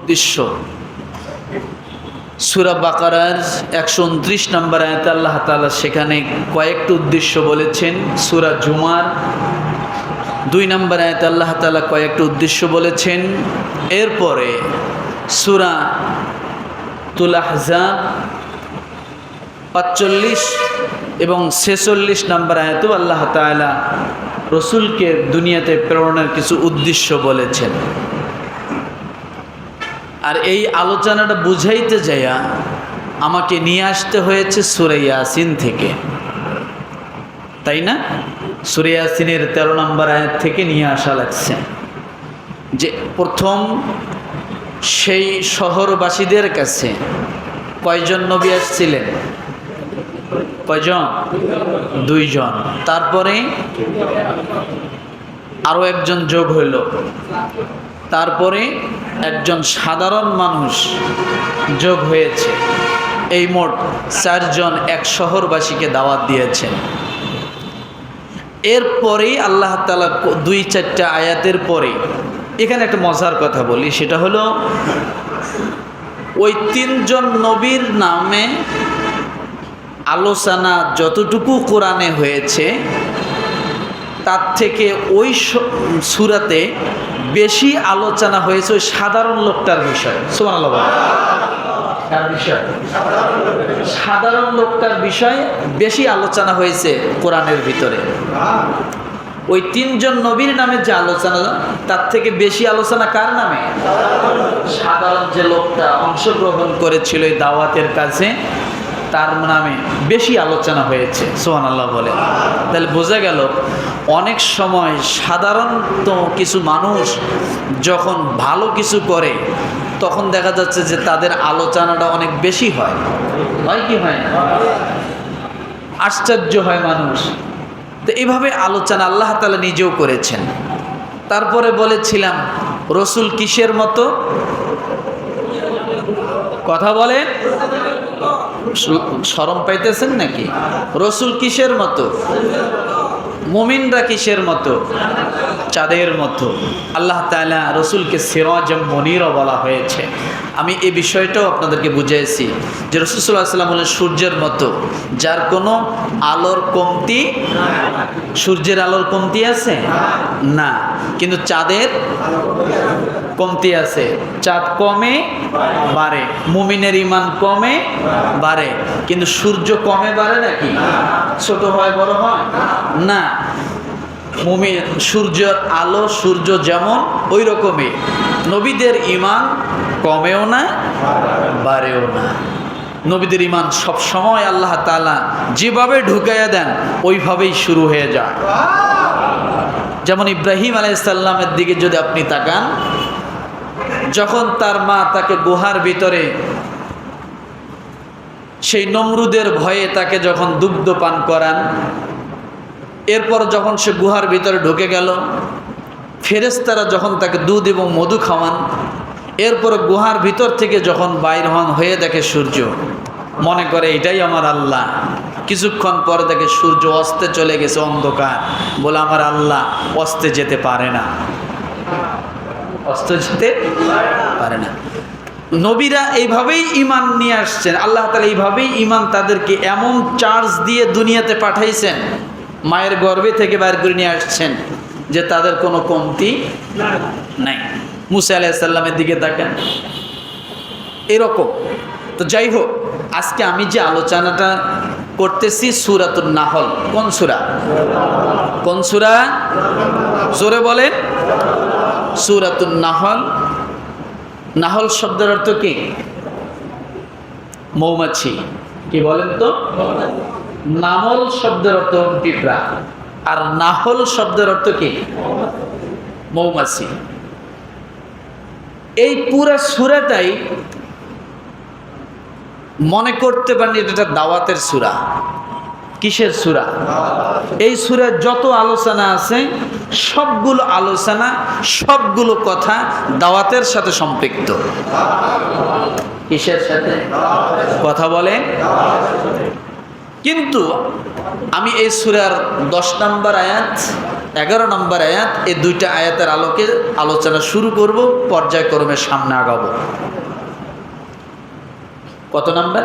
উদ্দেশ্য। সূরা বাকারার 129 নম্বর আয়াতে আল্লাহ তাআলা সেখানে কয়েকটি উদ্দেশ্য বলেছেন। সূরা জুমার 2 নম্বর আয়াতে আল্লাহ তাআলা কয়েকটি উদ্দেশ্য বলেছেন। এরপরে সূরা তুল আহজাব 45 এবং 46 নম্বর আয়াতেও আল্লাহ তাআলা রসুলকে দুনিয়াতে প্রেরণের কিছু উদ্দেশ্য বলেছেন। আর এই আলোচনাটা বুঝাইতে যাইয়া আমাকে নিয়ে আসতে হয়েছে সূরা ইয়াসিন থেকে, তাই না? সূরা ইয়াসিনের 13 নম্বর আয়াত থেকে নিয়ে আসা লাগছে যে প্রথম সেই শহরবাসীদের কাছে কয়জন নবী আসছিলেন? কয়জন? 2 জন। তারপরে আরও একজন যোগ হইল, তারপরে একজন সাধারণ মানুষ যোগ হয়েছে। এই মোট 4 জন এক শহরবাসীকে দাওয়াত দিয়েছেন। এরপরেই আল্লাহ তাআলা 2-4টা আয়াতের পরে এখানে একটা মজার কথা বলি, সেটা হলো ওই 3 জন নবীর নামে আলোচনা যতটুকু কোরআনে হয়েছে তার থেকে ওই সূরাতে বেশি আলোচনা হয়েছে ওই সাধারণ লোকটার বিষয়। সুবহানাল্লাহ। কার বিষয়? সাধারণ লোকটার বিষয় বেশি আলোচনা হয়েছে কোরআনের ভিতরে। ওই 3 জন নবীর নামে যে আলোচনা তার থেকে বেশি আলোচনা কার নামে? সাধারণ যে লোকটা অংশগ্রহণ করেছিল এই দাওয়াতের কাছে তার নামে বেশি আলোচনা হয়েছে। সুবহানাল্লাহ বলে। তাহলে বোঝা গেল অনেক সময় সাধারণত কিছু মানুষ যখন ভালো কিছু করে তখন দেখা যাচ্ছে যে তাদের আলোচনাটা অনেক বেশি হয়। হয় কি হয় না? আশ্চর্য হয় মানুষ। তো এইভাবে আলোচনা আল্লাহ তাআলা নিজেও করেছেন। তারপরে বলেছিলাম রসুল কিসের মতো? কথা বলেন, শরম পাইতেছেন নাকি? রসুল কিসের মতো? মুমিনরা কিসের মতো? চাঁদের মতো। আল্লাহ তাআলা রসুলকে সিরাজাম মুনীরা বলা হয়েছে। আমি এই বিষয়টাও আপনাদেরকে বুঝিয়েছি যে রাসূল সাল্লাল্লাহু আলাইহি ওয়াসাল্লাম হলেন সূর্যের মতো, যার কোনো আলোর কমতি, সূর্যের আলোর কমতি আছে না, কিন্তু চাঁদের কমতি আছে। চাঁদ কমে বাড়ে, মুমিনের ঈমান কমে বাড়ে, কিন্তু সূর্য কমে বাড়ে নাকি? ছোট হয় বড় হয় না। মুমিন সূর্যের আলো, সূর্য যেমন ওই রকমই নবীদের ঈমান কমেও না বাড়েও না। নবীদের ঈমান সব সময় আল্লাহ তাআলা যেভাবে ঢুকাইয়া দেন ওইভাবেই শুরু হয়ে যায়। যেমন ইব্রাহিম আলাইহিস সালামের দিকে যদি আপনি তাকান, যখন তার মা তাকে গুহার ভিতরে সেই নমরুদের ভয়ে তাকে যখন দুগ্ধ পান করান, এরপর যখন সে গুহার ভিতরে ঢুকে গেল, ফেরেশতারা যখন তাকে দুধ এবং মধু খাওয়ান, এরপর গুহার ভিতর থেকে যখন বাইর হন হয়ে দেখে সূর্য, মনে করে এটাই আমার আল্লাহ। কিছুক্ষণ পর দেখে সূর্য অস্তে চলে গেছে, অন্ধকার, বলে আমার আল্লাহ অস্তে যেতে পারে না, অস্তে যেতে পারে না। নবীরা এইভাবেই ঈমান নিয়ে আসছেন। আল্লাহ তাআলা এইভাবেই ঈমান তাদেরকে এমন চার্জ দিয়ে দুনিয়াতে পাঠাইছেন, মায়ের গর্ভে থেকে বাইর করে নিয়ে আসছেন যে তাদের কোনো কমতি নাই। মুসা আলাইহিস সালামের দিকে তাকান, এরকম। তো যাই হোক, আজকে আমি যে আলোচনাটা করতেছি সূরাতুন নাহল। কোন সূরা? কোন সূরা? জোরে বলেন। সূরাতুন নাহল। নাহল শব্দের অর্থ কি? মৌমাছি। কি বলেন তো? নামল শব্দের অর্থ পিঁপড়া, আর নাহল শব্দের অর্থ কি? মৌমাছি। এই পুরা সূরাটাই মনে করতে পারেন এটা দাওয়াতের সূরা। কিসের সূরা? এই সূরার যত আলোচনা আছে সবগুলো আলোচনা, সবগুলো কথা দাওয়াতের সাথে সম্পৃক্ত। কিসের সাথে? কথা বলে। কিন্তু আমি এই সূরার 10 নম্বর আয়াত 11 নম্বর আয়াত এই দুইটা আয়াতের আলোকে আলোচনা শুরু করব, পর্যায়ক্রমে সামনে আগাবো। কত নাম্বার?